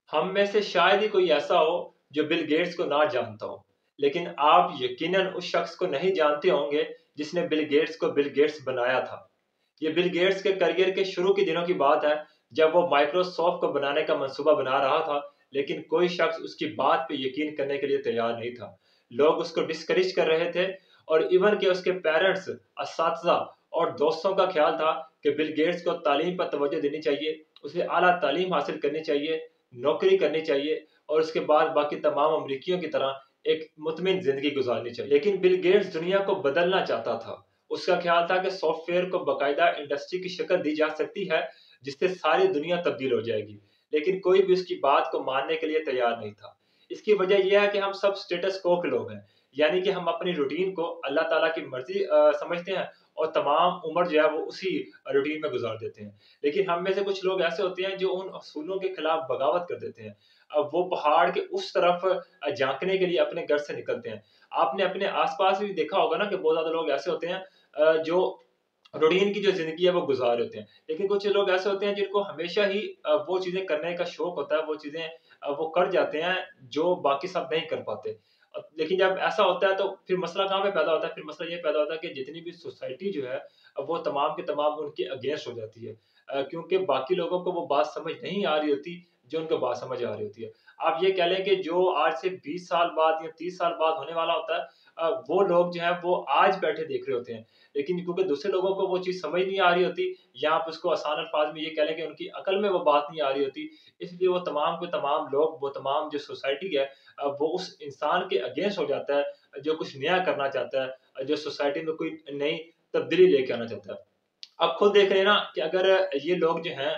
ہم میں سے شاید ہی کوئی ایسا ہو جو بل گیٹس کو نہ جانتا ہو، لیکن آپ یقیناً اس شخص کو نہیں جانتے ہوں گے جس نے بل گیٹس کو بل گیٹس بنایا تھا۔ یہ بل گیٹس کے کیریئر کے شروع کے دنوں کی بات ہے، جب وہ مائکروسافٹ کو بنانے کا منصوبہ بنا رہا تھا، لیکن کوئی شخص اس کی بات پہ یقین کرنے کے لیے تیار نہیں تھا۔ لوگ اس کو ڈسکریج کر رہے تھے، اور ایون کہ اس کے پیرنٹس، اساتذہ اور دوستوں کا خیال تھا کہ بل گیٹس کو تعلیم پر توجہ دینی چاہیے، اسے اعلیٰ تعلیم حاصل کرنی چاہیے، نوکری کرنی چاہیے، اور اس کے بعد باقی تمام امریکیوں کی طرح ایک مطمئن زندگی گزارنی چاہیے۔ لیکن بل گیٹس دنیا کو بدلنا چاہتا تھا۔ اس کا خیال تھا کہ سافٹ ویئر کو باقاعدہ انڈسٹری کی شکل دی جا سکتی ہے جس سے ساری دنیا تبدیل ہو جائے گی، لیکن کوئی بھی اس کی بات کو ماننے کے لیے تیار نہیں تھا۔ اس کی وجہ یہ ہے کہ ہم سب سٹیٹس کو کے لوگ ہیں، یعنی کہ ہم اپنی روٹین کو اللہ تعالیٰ کی مرضی سمجھتے ہیں، اور تمام عمر جو ہے وہ اسی روٹین میں گزار دیتے ہیں۔ لیکن ہم میں سے کچھ لوگ ایسے ہوتے ہیں جو ان اصولوں کے خلاف بغاوت کر دیتے ہیں، اب وہ پہاڑ کے اس طرف جھانکنے کے لیے اپنے گھر سے نکلتے ہیں۔ آپ نے اپنے آس پاس بھی دیکھا ہوگا نا کہ بہت زیادہ لوگ ایسے ہوتے ہیں جو روٹین کی جو زندگی ہے وہ گزار رہے ہوتے ہیں، لیکن کچھ لوگ ایسے ہوتے ہیں جن کو ہمیشہ ہی وہ چیزیں کرنے کا شوق ہوتا ہے، وہ چیزیں وہ کر جاتے ہیں جو باقی سب نہیں کر پاتے۔ لیکن جب ایسا ہوتا ہے تو پھر مسئلہ کہاں پہ پیدا ہوتا ہے؟ پھر مسئلہ یہ پیدا ہوتا ہے کہ جتنی بھی سوسائٹی جو ہے وہ تمام کے تمام ان کے اگینسٹ ہو جاتی ہے، کیونکہ باقی لوگوں کو وہ بات سمجھ نہیں آ رہی ہوتی جو ان کو بات سمجھ آ رہی ہوتی ہے۔ آپ یہ کہہ لیں کہ جو آج سے 20 سال بعد یا 30 سال بعد ہونے والا ہوتا ہے، وہ لوگ جو ہیں وہ آج بیٹھے دیکھ رہے ہوتے ہیں، لیکن کیونکہ دوسرے لوگوں کو وہ چیز سمجھ نہیں آ رہی ہوتی، یا آپ اس کو آسان الفاظ میں یہ کہہ لیں کہ ان کی عقل میں وہ بات نہیں آ رہی ہوتی، اس لیے وہ تمام کے تمام لوگ، وہ تمام جو سوسائٹی ہے وہ اس انسان کے اگینسٹ ہو جاتا ہے جو کچھ نیا کرنا چاہتا ہے، جو سوسائٹی میں کوئی نئی تبدیلی لے کے آنا چاہتا ہے۔ اب خود دیکھ رہے ہیں نا کہ اگر یہ لوگ جو ہیں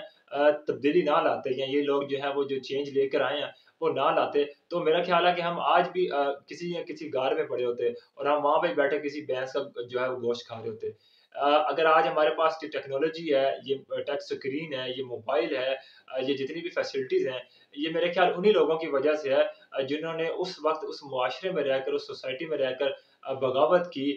تبدیلی نہ لاتے، یا یہ لوگ جو ہیں وہ جو چینج لے کر آئے ہیں وہ نہ لاتے، تو میرا خیال ہے کہ ہم آج بھی کسی گار میں پڑے ہوتے، اور ہم وہاں پہ بیٹھے کسی بھینس کا جو ہے وہ گوشت کھا رہے ہوتے۔ اگر آج ہمارے پاس یہ ٹیکنالوجی ہے، یہ ٹچ سکرین ہے، یہ موبائل ہے، یہ جتنی بھی فیسلٹیز ہیں، یہ میرے خیال انہی لوگوں کی وجہ سے ہے جنہوں نے اس وقت اس معاشرے میں رہ کر، اس سوسائٹی میں رہ کر بغاوت کی،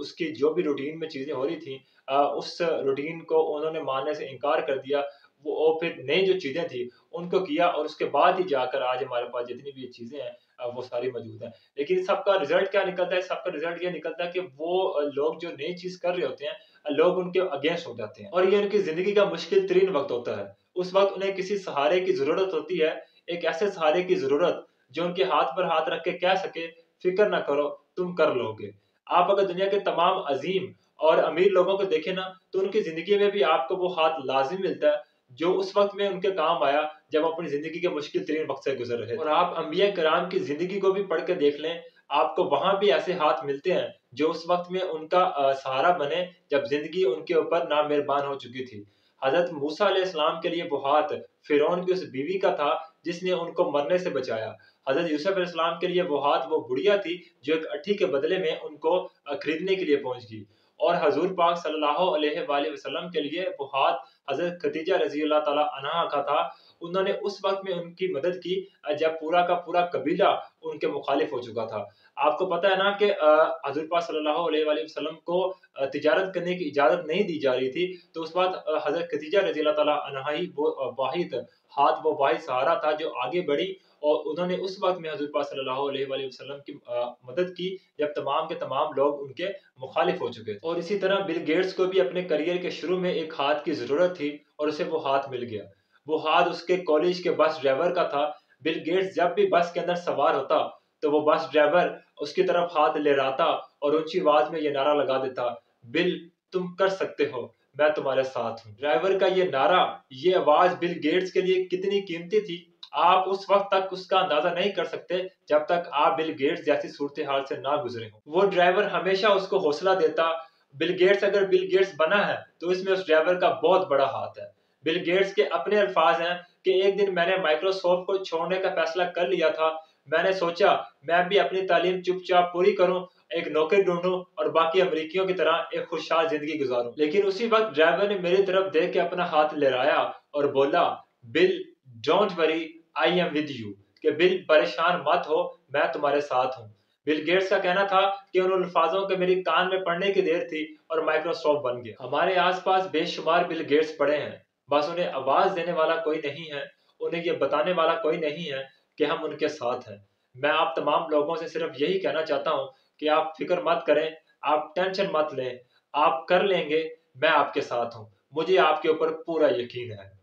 اس کی جو بھی روٹین میں چیزیں ہو رہی تھیں اس روٹین کو انہوں نے ماننے سے انکار کر دیا، وہ پھر نئی جو چیزیں تھیں ان کو کیا، اور اس کے بعد ہی جا کر آج ہمارے پاس جتنی بھی چیزیں ہیں وہ ساری موجود ہیں۔ لیکن سب کا رزلٹ کیا نکلتا ہے؟ سب کا رزلٹ یہ نکلتا ہے کہ وہ لوگ جو نئی چیز کر رہے ہوتے ہیں، لوگ ان کے اگینسٹ ہو جاتے ہیں، اور یہ ان کی زندگی کا مشکل ترین وقت ہوتا ہے۔ اس وقت انہیں کسی سہارے کی ضرورت ہوتی ہے، ایک ایسے سہارے کی ضرورت جو ان کے ہاتھ پر ہاتھ رکھ کے کہہ سکے فکر نہ کرو تم کر لو گے۔ آپ اگر دنیا کے تمام عظیم اور امیر لوگوں کو دیکھیں نا، تو ان کی زندگی میں بھی آپ کو وہ ہاتھ لازم ملتا ہے جو اس وقت میں ان کے کام آیا جب اپنی زندگی کے مشکل ترین وقت سے گزر رہے تھے۔ اور آپ انبیاء کرام کی زندگی کو بھی پڑھ کے دیکھ لیں، آپ کو وہاں بھی ایسے ہاتھ ملتے ہیں جو اس وقت میں ان کا سہارا بنے جب زندگی ان کے اوپر نامہربان ہو چکی تھی۔ حضرت موسیٰ علیہ السلام کے لیے وہ ہاتھ فرعون کی اس بیوی کا تھا جس نے ان کو مرنے سے بچایا۔ حضرت یوسف علیہ السلام کے لیے وہ ہاتھ وہ بڑھیا تھی جو ایک اٹھی کے بدلے میں ان کو خریدنے کے لیے پہنچ گئی۔ اور حضور پاک صلی اللہ علیہ وآلہ وسلم کے لیے وہ ہاتھ حضرت خدیجہ رضی اللہ تعالی عنہا کا تھا، انہوں نے اس وقت میں ان کی مدد کی جب پورا کا پورا قبیلہ ان کے مخالف ہو چکا تھا۔ آپ کو پتہ ہے نا کہ حضور پاک صلی اللہ علیہ وآلہ وسلم کو تجارت کرنے کی اجازت نہیں دی جا رہی تھی، تو اس وقت حضرت خدیجہ رضی اللہ تعالی عنہا ہی وہ واحد ہاتھ، وہ واحد سہارا تھا جو آگے بڑھی، اور انہوں نے اس وقت میں حضور پاک صلی اللہ علیہ وآلہ وسلم کی مدد کی جب تمام کے تمام لوگ ان کے مخالف ہو چکے تھے۔ اور اسی طرح بل گیٹس کو بھی اپنے کریئر کے شروع میں ایک ہاتھ کی ضرورت تھی، اور اسے وہ ہاتھ مل گیا۔ وہ ہاتھ اس کے کالج کے بس ڈرائیور کا تھا۔ بل گیٹس جب بھی بس کے اندر سوار ہوتا تو وہ بس ڈرائیور اس کی طرف ہاتھ لہراتا اور اونچی آواز میں یہ نعرہ لگا دیتا، بل تم کر سکتے ہو، میں تمہارے ساتھ ہوں۔ ڈرائیور کا یہ نعرہ، یہ آواز بل گیٹس کے لیے کتنی قیمتی تھی، آپ اس وقت تک اس کا اندازہ نہیں کر سکتے جب تک آپ بل گیٹس جیسی صورتحال سے نہ گزرے ہوں۔ وہ ڈرائیور ہمیشہ اس کو حوصلہ دیتا، بل گیٹس اگر بل گیٹس بنا ہے تو اس میں اس ڈرائیور کا بہت بڑا ہاتھ ہے۔ بل گیٹس کے اپنے الفاظ ہیں کہ ایک دن میں نے مائکروسافٹ کو چھوڑنے کا فیصلہ کر لیا تھا، میں نے سوچا میں بھی اپنی تعلیم چپ چاپ پوری کروں، ایک نوکری ڈھونڈوں اور باقی امریکیوں کی طرح ایک خوشحال زندگی گزاروں۔ لیکن اسی وقت ڈرائیور نے میری طرف دیکھ کے اپنا ہاتھ لہرایا اور بولا، بل don't worry I am with you, کہ بل پریشان مت ہو، میں تمہارے ساتھ ہوں۔ بل گیٹس کا کہنا تھا کہ ان الفاظوں کے میری کان میں پڑنے کی دیر تھی اور مائکروسافٹ بن گیا۔ ہمارے آس پاس بے شمار بل گیٹس پڑے ہیں، بس انہیں آواز دینے والا کوئی نہیں ہے، انہیں یہ بتانے والا کوئی نہیں ہے کہ ہم ان کے ساتھ ہیں۔ میں آپ تمام لوگوں سے صرف یہی کہنا چاہتا ہوں کہ آپ فکر مت کریں، آپ ٹینشن مت لیں، آپ کر لیں گے، میں آپ کے ساتھ ہوں، مجھے آپ کے اوپر پورا یقین ہے۔